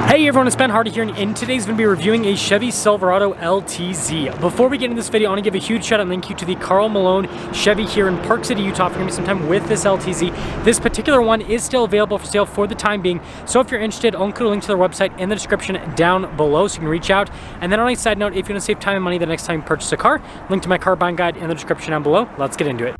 Hey everyone, it's Ben Hardy here, and in today's going to be reviewing a Chevy Silverado LTZ. Before we get into this video, I want to give a huge shout out and thank you to the Carl Malone Chevy here in Park City, Utah for giving me some time with this LTZ. This particular one is still available for sale for the time being, so if you're interested, I'll include a link to their website in the description down below so you can reach out. And then on a side note, if you want to save time and money the next time you purchase a car, link to my car buying guide in the description down below. Let's get into it.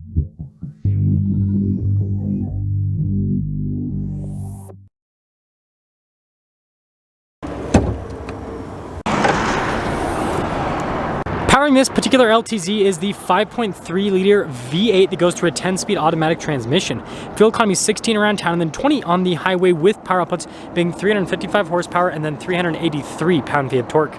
Powering this particular LTZ is the 5.3 liter V8 that goes to a 10-speed automatic transmission. Fuel economy is 16 around town and then 20 on the highway, with power outputs being 355 horsepower and then 383 pound-feet of torque.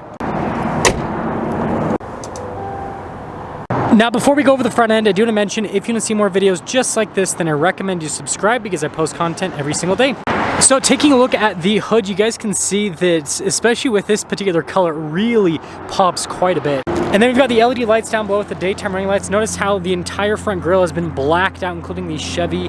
Now, before we go over the front end, I do want to mention, if you want to see more videos just like this, then I recommend you subscribe because I post content every single day. So taking a look at the hood, you guys can see that, especially with this particular color, it really pops quite a bit. And then we've got the LED lights down below with the daytime running lights. Notice how the entire front grille has been blacked out, including the Chevy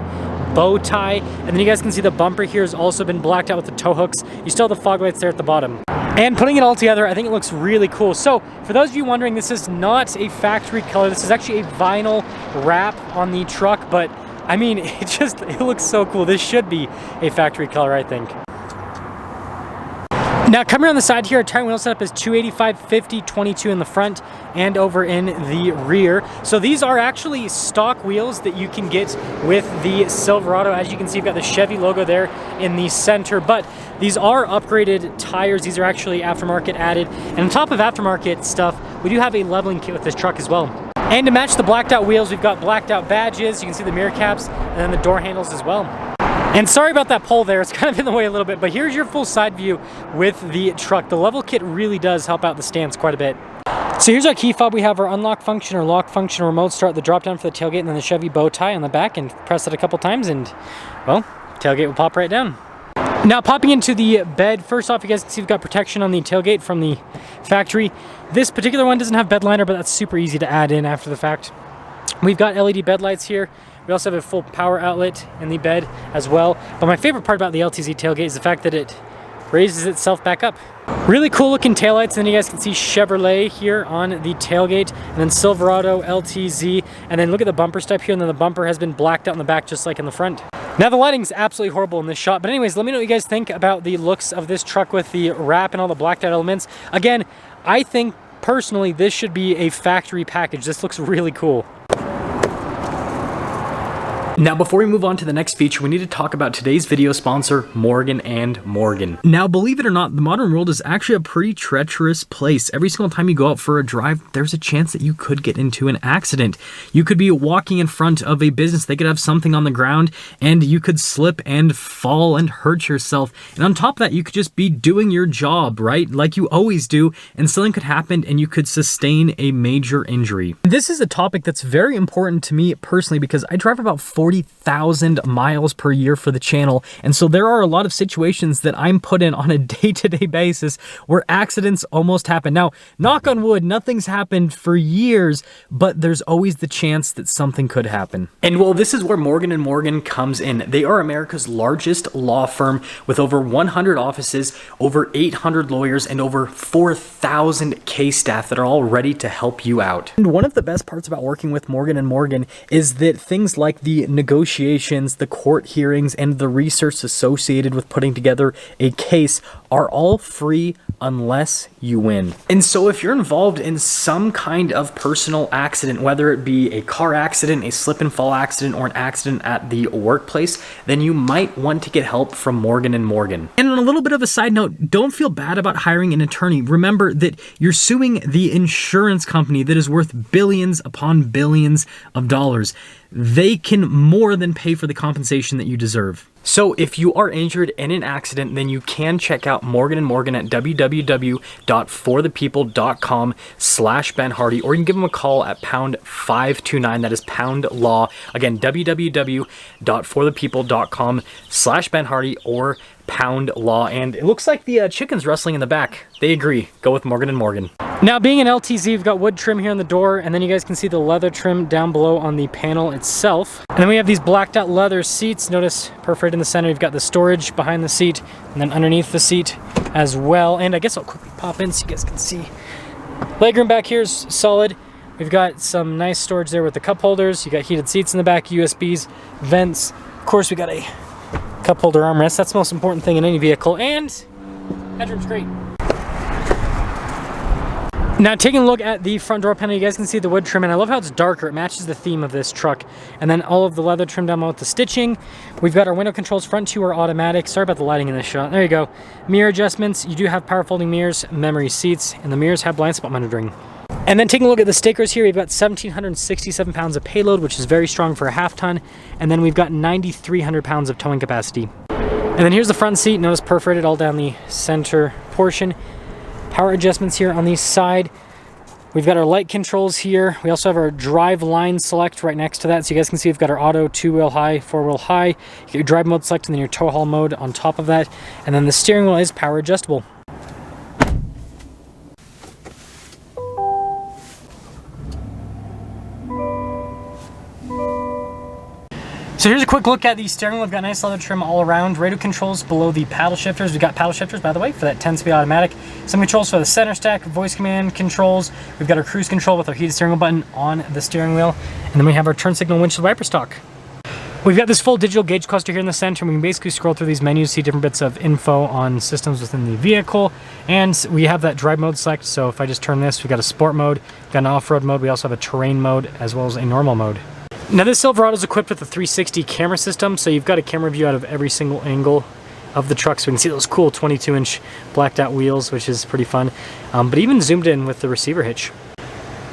bow tie. And then you guys can see the bumper here has also been blacked out with the tow hooks. You still have the fog lights there at the bottom. And putting it all together, I think it looks really cool. So for those of you wondering, this is not a factory color. This is actually a vinyl wrap on the truck, but I mean, it looks so cool. This should be a factory color, I think. Now, coming around the side here, our tire wheel setup is 285, 50, 22 in the front and over in the rear. So these are actually stock wheels that you can get with the Silverado. As you can see, you've got the Chevy logo there in the center, but these are upgraded tires. These are actually aftermarket added. And on top of aftermarket stuff, we do have a leveling kit with this truck as well. And to match the blacked out wheels, we've got blacked out badges. You can see the mirror caps and then the door handles as well. And sorry about that pole there, it's kind of in the way a little bit, but here's your full side view with the truck. The level kit really does help out the stance quite a bit. So here's our key fob. We have our unlock function or lock function, remote start, the drop down for the tailgate, and then the Chevy bow tie on the back, and press it a couple times and, well, tailgate will pop right down. Now, popping into the bed, first off, you guys can see we've got protection on the tailgate from the factory. This particular one doesn't have bed liner, but that's super easy to add in after the fact. We've got LED bed lights here. We also have a full power outlet in the bed as well. But my favorite part about the LTZ tailgate is the fact that it raises itself back up. Really cool looking taillights, and then you guys can see Chevrolet here on the tailgate, and then Silverado, LTZ, and then look at the bumper step here, and then the bumper has been blacked out in the back just like in the front. Now the lighting's absolutely horrible in this shot, but anyways, let me know what you guys think about the looks of this truck with the wrap and all the blacked out elements. Again, I think personally this should be a factory package. This looks really cool. Now, before we move on to the next feature, we need to talk about today's video sponsor, Morgan & Morgan. Now, believe it or not, the modern world is actually a pretty treacherous place. Every single time you go out for a drive, there's a chance that you could get into an accident. You could be walking in front of a business, they could have something on the ground, and you could slip and fall and hurt yourself. And on top of that, you could just be doing your job, right? Like you always do, and something could happen and you could sustain a major injury. This is a topic that's very important to me personally because I drive about 40,000 miles per year for the channel, and so there are a lot of situations that I'm put in on a day-to-day basis where accidents almost happen. Now, knock on wood, nothing's happened for years, but there's always the chance that something could happen. And well, this is where Morgan & Morgan comes in. They are America's largest law firm with over 100 offices, over 800 lawyers, and over 4,000 case staff that are all ready to help you out. And one of the best parts about working with Morgan & Morgan is that things like the negotiations, the court hearings, and the research associated with putting together a case are all free unless you win. And so if you're involved in some kind of personal accident, whether it be a car accident, a slip and fall accident, or an accident at the workplace, then you might want to get help from Morgan & Morgan. And on a little bit of a side note, don't feel bad about hiring an attorney. Remember that you're suing the insurance company that is worth billions upon billions of dollars. They can more than pay for the compensation that you deserve. So if you are injured in an accident, then you can check out Morgan & Morgan at www.forthepeople.com/Ben Hardy, or you can give them a call at #529, that is pound law. Again, www.forthepeople.com/Ben Hardy or pound law. And it looks like the chicken's rustling in the back. They agree. Go with Morgan & Morgan. Now, being an LTZ, we've got wood trim here on the door, and then you guys can see the leather trim down below on the panel itself. And then we have these blacked out leather seats. Notice perforated in the center, you've got the storage behind the seat, and then underneath the seat, as well. And I guess I'll quickly pop in so you guys can see. Legroom back here is solid. We've got some nice storage there with the cup holders. You got heated seats in the back, USBs, vents. Of course, we got a cup holder armrest. That's the most important thing in any vehicle. And headroom's great. Now, taking a look at the front door panel, you guys can see the wood trim, and I love how it's darker. It matches the theme of this truck. And then all of the leather trim down with the stitching. We've got our window controls. Front two are automatic. Sorry about the lighting in this shot. There you go. Mirror adjustments. You do have power folding mirrors, memory seats, and the mirrors have blind spot monitoring. And then taking a look at the stickers here, we've got 1,767 pounds of payload, which is very strong for a half ton. And then we've got 9,300 pounds of towing capacity. And then here's the front seat. Notice perforated all down the center portion. Power adjustments here on the side. We've got our light controls here. We also have our drive line select right next to that. So you guys can see we've got our auto 2-wheel high, 4-wheel high. You get your drive mode select and then your tow haul mode on top of that. And then the steering wheel is power adjustable. So here's a quick look at the steering wheel. We've got nice leather trim all around. Radio controls below the paddle shifters. We've got paddle shifters, by the way, for that 10-speed automatic. Some controls for the center stack, voice command controls. We've got our cruise control with our heated steering wheel button on the steering wheel. And then we have our turn signal windshield wiper stalk. We've got this full digital gauge cluster here in the center. We can basically scroll through these menus, see different bits of info on systems within the vehicle. And we have that drive mode select. So if I just turn this, we've got a sport mode, we've got an off-road mode. We also have a terrain mode as well as a normal mode. Now this Silverado is equipped with a 360 camera system, so you've got a camera view out of every single angle of the truck, so we can see those cool 22-inch blacked out wheels, which is pretty fun, but even zoomed in with the receiver hitch.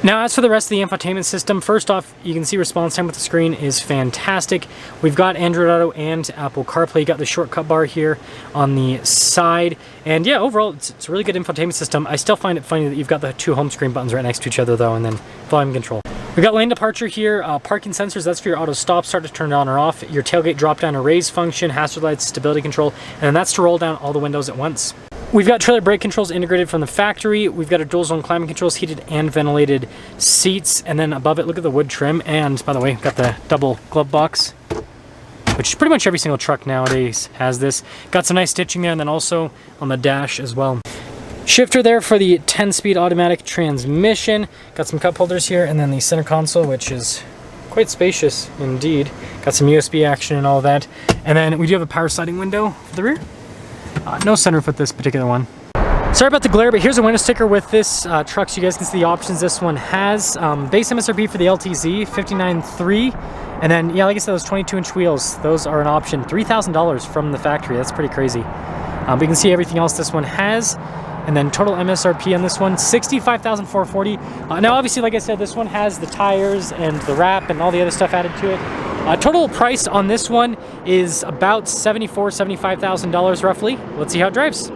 Now as for the rest of the infotainment system, first off, you can see response time with the screen is fantastic. We've got Android Auto and Apple CarPlay. You got the shortcut bar here on the side, and yeah, overall it's a really good infotainment system. I still find it funny that you've got the two home screen buttons right next to each other though, and then volume control. We've got lane departure here, parking sensors, that's for your auto stop start to turn it on or off, your tailgate drop down or raise function, hazard lights, stability control, and then that's to roll down all the windows at once. We've got trailer brake controls integrated from the factory. We've got a dual zone climate controls, heated and ventilated seats, and then above it, look at the wood trim, and by the way, we've got the double glove box, which pretty much every single truck nowadays has this. Got some nice stitching there, and then also on the dash as well. Shifter there for the 10-speed automatic transmission. Got some cup holders here, and then the center console, which is quite spacious indeed. Got some USB action and all that. And then we do have a power sliding window for the rear. No sunroof with this particular one. Sorry about the glare, but here's a window sticker with this truck so you guys can see the options this one has. Base MSRP for the LTZ, $59,300. And then, yeah, like I said, those 22-inch wheels, those are an option. $3,000 from the factory. That's pretty crazy. But you can see everything else this one has. And then total MSRP on this one, $65,440. Now, obviously, like I said, this one has the tires and the wrap and all the other stuff added to it. Total price on this one is about $74,000, $75,000 roughly. Let's see how it drives.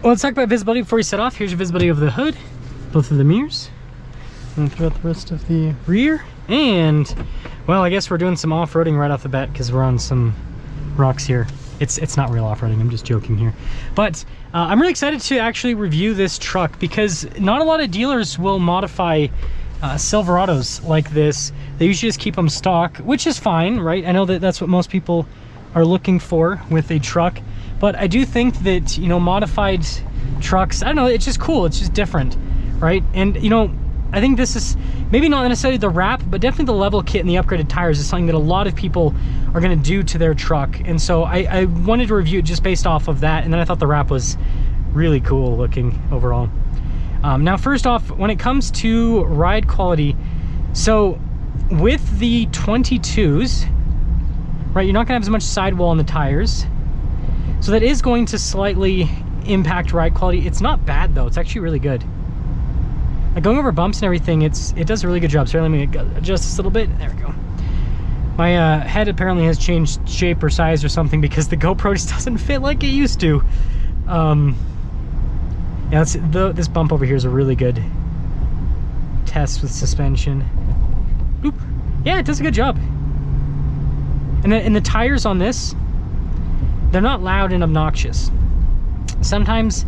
Well, let's talk about visibility before we set off. Here's your visibility of the hood, both of the mirrors, and throughout the rest of the rear. And, well, I guess we're doing some off-roading right off the bat because we're on some rocks here. It's not real off-roading, I'm just joking here. But I'm really excited to actually review this truck because not a lot of dealers will modify Silverados like this. They usually just keep them stock, which is fine, right? I know that that's what most people are looking for with a truck. But I do think that, you know, modified trucks, I don't know, it's just cool. It's just different, right? And, you know, I think this is maybe not necessarily the wrap, but definitely the level kit and the upgraded tires is something that a lot of people are going to do to their truck. And so I wanted to review it just based off of that. And then I thought the wrap was really cool looking overall. Now, first off, when it comes to ride quality, so with the 22s, right, you're not going to have as much sidewall on the tires. So that is going to slightly impact ride quality. It's not bad though, it's actually really good. Like going over bumps and everything, it does a really good job. So let me adjust this a little bit. There we go. My head apparently has changed shape or size or something because the GoPro just doesn't fit like it used to. Yeah, this bump over here is a really good test with suspension. Boop. Yeah, it does a good job. And the tires on this, they're not loud and obnoxious. Sometimes,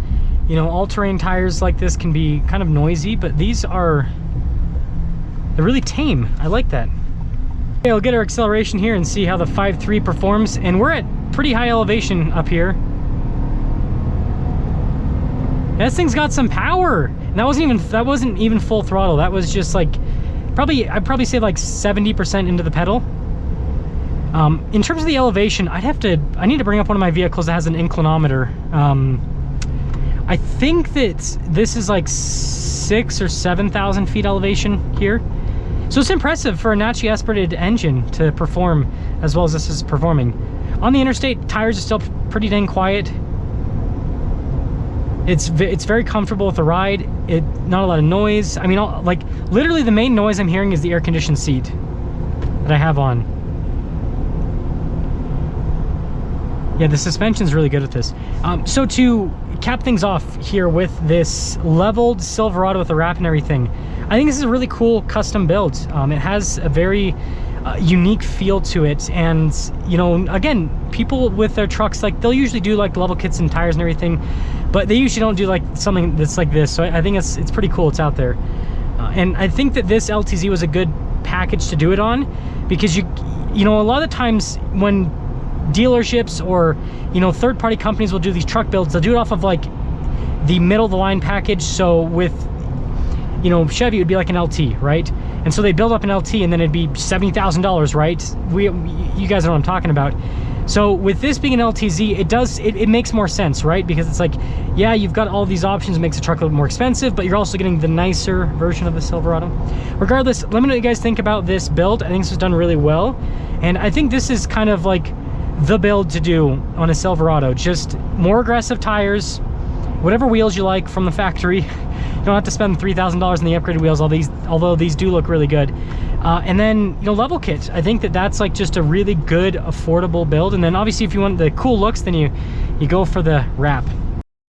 you know, all-terrain tires like this can be kind of noisy, but these are, they're really tame. I like that. Okay, we'll get our acceleration here and see how the 5.3 performs, and we're at pretty high elevation up here. This thing's got some power. And that wasn't even full throttle. That was just like I'd probably say like 70% into the pedal. In terms of the elevation, I need to bring up one of my vehicles that has an inclinometer. I think that this is like 6,000 or 7,000 feet elevation here. So it's impressive for a naturally aspirated engine to perform as well as this is performing. On the interstate, tires are still pretty dang quiet. It's very comfortable with the ride. Not a lot of noise. I mean, like literally the main noise I'm hearing is the air conditioned seat that I have on. Yeah, the suspension's really good with this. So to cap things off here with this leveled Silverado with the wrap and everything, I think this is a really cool custom build. It has a very unique feel to it, and you know, again, people with their trucks, like they'll usually do like level kits and tires and everything, but they usually don't do like something that's like this. So I think it's pretty cool. It's out there, and I think that this LTZ was a good package to do it on, because you know, a lot of times when dealerships or, you know, third-party companies will do these truck builds, they'll do it off of like the middle of the line package. So with, you know, Chevy, it would be like an LT, right? And so they build up an LT and then it'd be $70,000, right? You guys know what I'm talking about. So with this being an LTZ, it makes more sense, right? Because it's like, yeah, you've got all these options, it makes the truck a little more expensive, but you're also getting the nicer version of the Silverado. Regardless, let me know what you guys think about this build. I think this was done really well. And I think this is kind of like the build to do on a Silverado. Just more aggressive tires, whatever wheels you like from the factory. You don't have to spend $3,000 on the upgraded wheels, although these do look really good. And then, you know, level kit. I think that's like just a really good, affordable build. And then obviously if you want the cool looks, then you go for the wrap.